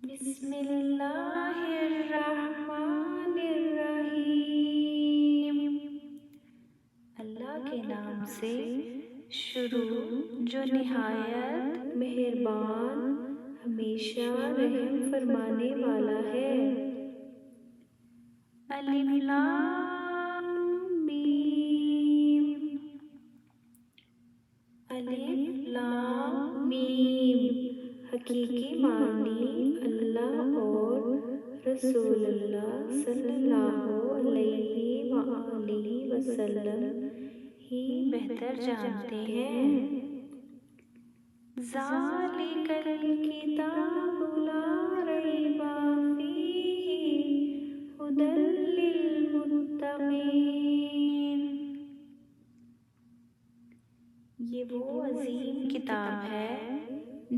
بسم اللہ الرحمن الرحیم۔ اللہ کے نام سے شروع جو نہایت مہربان ہمیشہ رحم فرمانے والا ہے۔ الف لام میم۔ الف لام میم حقیقی معنی اللہ اور رسول اللہ صلی اللہ علیہ وآلہ وسلم ہی بہتر جانتے ہیں۔ ذالک الکتاب لا ریب فیہ ھدی للمتقین۔ یہ وہ عظیم کتاب ہے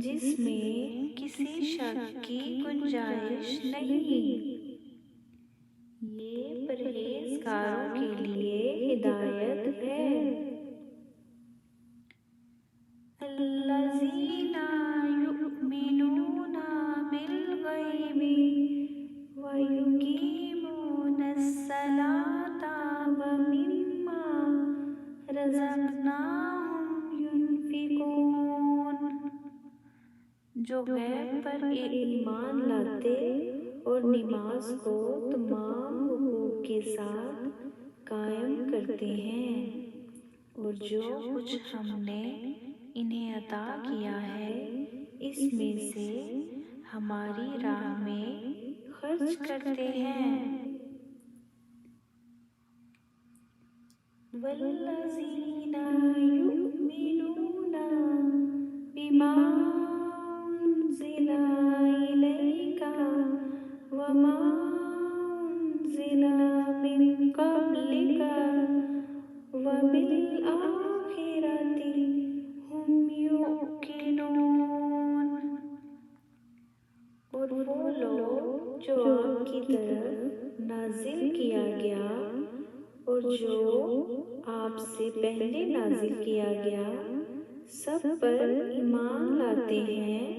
جس میں کسی شک کی گنجائش نہیں۔ یہ پرہیزگاروں کے لیے ہدایت ہے۔ الذین یؤمنون بالغیب ویقیمون الصلاۃ ومما رزقناہم ينفقون۔ جو غیب پر ایمان لاتے اور نماز کو تمام حقوق کے ساتھ قائم کرتے ہیں، اور جو کچھ ہم نے انہیں عطا کیا ہے اس میں سے ہماری راہ میں خرچ کرتے ہیں۔ والذین یؤمنون بما انزل الیک وما انزل من قبلک وبالآخرۃ ہم یوقنون۔ اور وہ لوگ جو آپ کی طرف نازل کیا گیا اور جو آپ سے پہلے نازل کیا گیا سب پر ایمان لاتے ہیں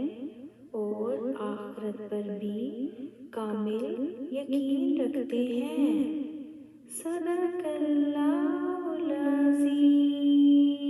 اور آخرت پر بھی کامل یقین رکھتے ہیں۔ صدق اللہ العظیم۔